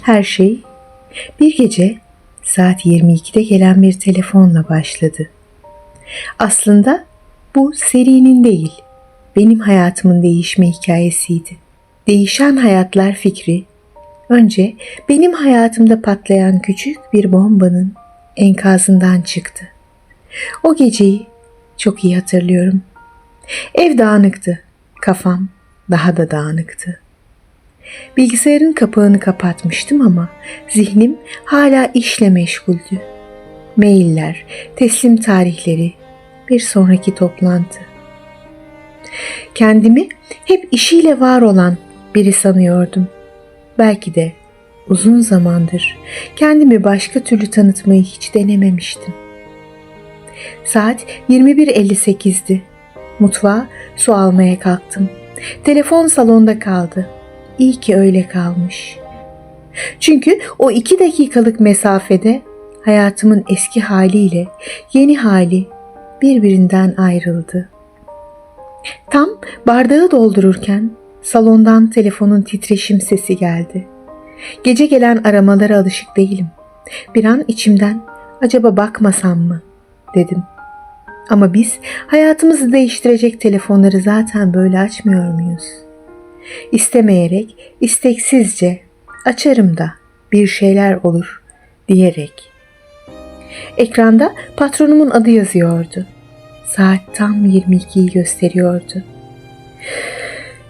Her şey bir gece saat 22'de gelen bir telefonla başladı. Aslında bu serinin değil, benim hayatımın değişme hikayesiydi. Değişen hayatlar fikri, önce benim hayatımda patlayan küçük bir bombanın enkazından çıktı. O geceyi çok iyi hatırlıyorum. Ev dağınıktı, kafam daha da dağınıktı. Bilgisayarın kapağını kapatmıştım ama zihnim hala işle meşguldü. Mailler, teslim tarihleri, bir sonraki toplantı. Kendimi hep işiyle var olan biri sanıyordum. Belki de uzun zamandır kendimi başka türlü tanıtmayı hiç denememiştim. Saat 21:58'di. Mutfağa su almaya kalktım. Telefon salonda kaldı. İyi ki öyle kalmış. Çünkü o 2 dakikalık mesafede hayatımın eski haliyle yeni hali birbirinden ayrıldı. Tam bardağı doldururken salondan telefonun titreşim sesi geldi. Gece gelen aramalara alışık değilim. Bir an içimden acaba bakmasam mı dedim. Ama biz hayatımızı değiştirecek telefonları zaten böyle açmıyor muyuz? İstemeyerek, isteksizce açarım da bir şeyler olur diyerek. Ekranda patronumun adı yazıyordu. Saat tam 22'yi gösteriyordu.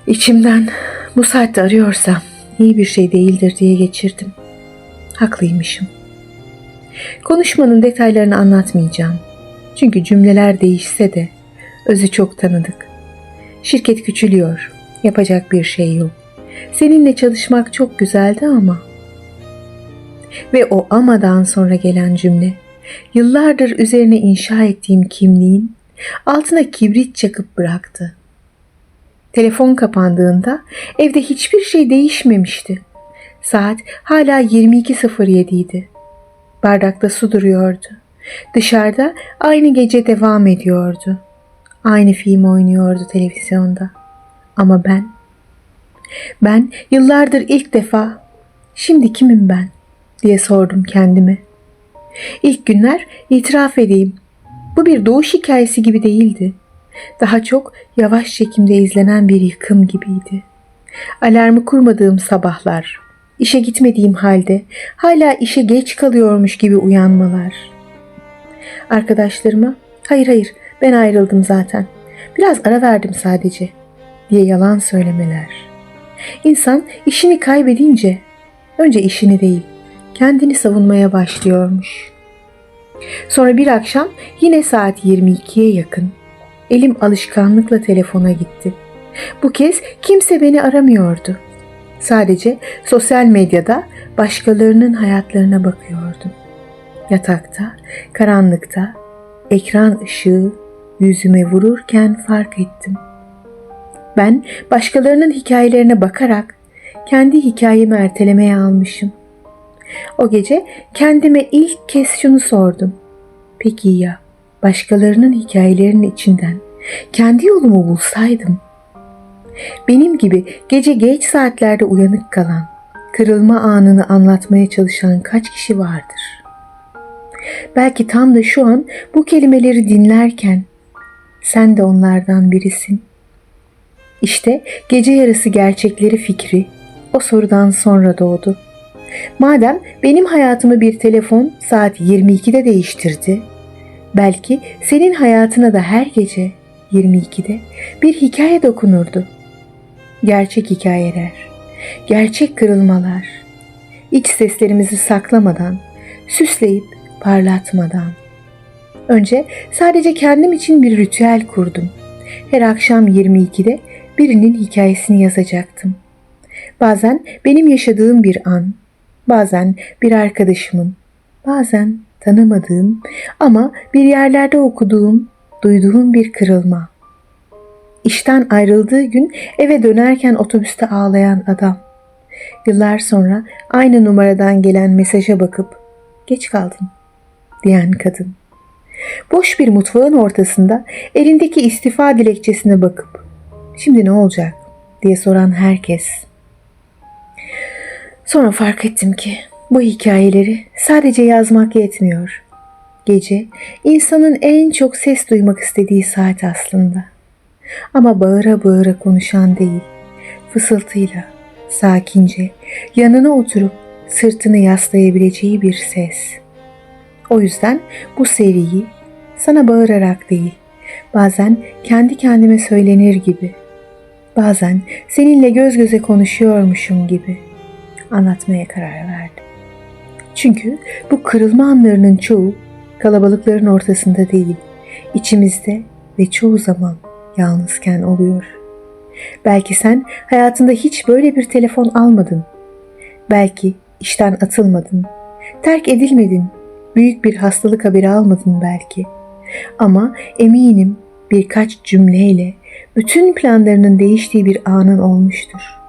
İçimden bu saatte arıyorsam iyi bir şey değildir diye geçirdim. Haklıymışım. Konuşmanın detaylarını anlatmayacağım. Çünkü cümleler değişse de özü çok tanıdık. Şirket küçülüyor. Yapacak bir şey yok. Seninle çalışmak çok güzeldi ama. Ve o amadan sonra gelen cümle, yıllardır üzerine inşa ettiğim kimliğin altına kibrit çakıp bıraktı. Telefon kapandığında evde hiçbir şey değişmemişti. Saat hala 22:07 idi. Bardakta su duruyordu. Dışarıda aynı gece devam ediyordu. Aynı film oynuyordu televizyonda. Ama ben yıllardır ilk defa şimdi kimim ben diye sordum kendime. İlk günler itiraf edeyim, bu bir doğuş hikayesi gibi değildi. Daha çok yavaş çekimde izlenen bir yıkım gibiydi. Alarmı kurmadığım sabahlar, işe gitmediğim halde hala işe geç kalıyormuş gibi uyanmalar. Arkadaşlarıma hayır ben ayrıldım zaten, biraz ara verdim sadece diye yalan söylemeler. İnsan işini kaybedince önce işini değil kendini savunmaya başlıyormuş. Sonra bir akşam yine saat 22'ye yakın elim alışkanlıkla telefona gitti. Bu kez kimse beni aramıyordu. Sadece sosyal medyada başkalarının hayatlarına bakıyordum. Yatakta, karanlıkta, ekran ışığı yüzüme vururken fark ettim. Ben başkalarının hikayelerine bakarak kendi hikayemi ertelemeye almışım. O gece kendime ilk kez şunu sordum. Peki ya başkalarının hikayelerinin içinden kendi yolumu bulsaydım? Benim gibi gece geç saatlerde uyanık kalan, kırılma anını anlatmaya çalışan kaç kişi vardır? Belki tam da şu an bu kelimeleri dinlerken sen de onlardan birisin. İşte gece yarısı gerçekleri fikri o sorudan sonra doğdu. Madem benim hayatımı bir telefon saat 22'de değiştirdi, belki senin hayatına da her gece 22'de bir hikaye dokunurdu. Gerçek hikayeler, gerçek kırılmalar, iç seslerimizi saklamadan, süsleyip parlatmadan. Önce sadece kendim için bir ritüel kurdum. Her akşam 22'de birinin hikayesini yazacaktım. Bazen benim yaşadığım bir an, bazen bir arkadaşımın, bazen tanımadığım ama bir yerlerde okuduğum, duyduğum bir kırılma. İşten ayrıldığı gün eve dönerken otobüste ağlayan adam. Yıllar sonra aynı numaradan gelen mesaja bakıp geç kaldın diyen kadın. Boş bir mutfağın ortasında elindeki istifa dilekçesine bakıp şimdi ne olacak diye soran herkes. Sonra fark ettim ki bu hikayeleri sadece yazmak yetmiyor. Gece insanın en çok ses duymak istediği saat aslında. Ama bağıra bağıra konuşan değil, fısıltıyla, sakince, yanına oturup sırtını yaslayabileceği bir ses. O yüzden bu seriyi sana bağırarak değil, bazen kendi kendime söylenir gibi, bazen seninle göz göze konuşuyormuşum gibi anlatmaya karar verdim. Çünkü bu kırılma anlarının çoğu kalabalıkların ortasında değil, içimizde ve çoğu zaman yalnızken oluyor. Belki sen hayatında hiç böyle bir telefon almadın. Belki işten atılmadın, terk edilmedin, büyük bir hastalık haberi almadın belki. Ama eminim birkaç cümleyle bütün planlarının değiştiği bir anın olmuştur.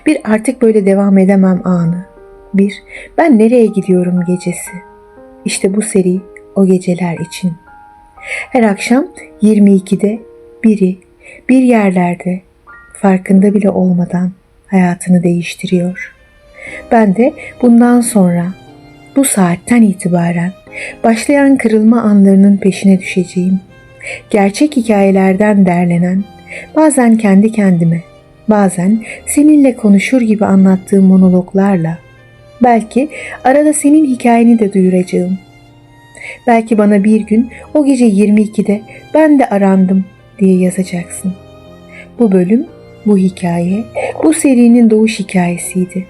Bir artık böyle devam edemem anı. Bir ben nereye gidiyorum gecesi. İşte bu seri o geceler için. Her akşam 22'de biri bir yerlerde farkında bile olmadan hayatını değiştiriyor. Ben de bundan sonra bu saatten itibaren başlayan kırılma anlarının peşine düşeceğim. Gerçek hikayelerden derlenen, bazen kendi kendime, bazen seninle konuşur gibi anlattığım monologlarla, belki arada senin hikayeni de duyuracağım. Belki bana bir gün o gece 22'de ben de arandım diye yazacaksın. Bu bölüm, bu hikaye, bu serinin doğuş hikayesiydi.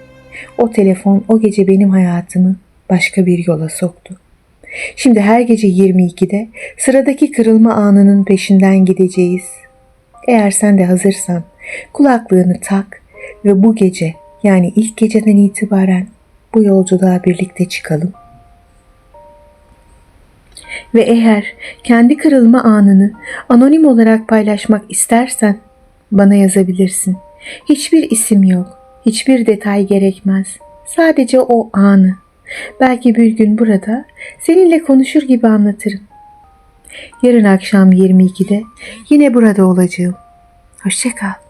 O telefon o gece benim hayatımı başka bir yola soktu. Şimdi her gece 22'de sıradaki kırılma anının peşinden gideceğiz. Eğer sen de hazırsan kulaklığını tak ve bu gece, yani ilk geceden itibaren bu yolculuğa birlikte çıkalım. Ve eğer kendi kırılma anını anonim olarak paylaşmak istersen bana yazabilirsin. Hiçbir isim yok, hiçbir detay gerekmez. Sadece o anı. Belki bir gün burada seninle konuşur gibi anlatırım. Yarın akşam 22'de yine burada olacağım. Hoşça kal.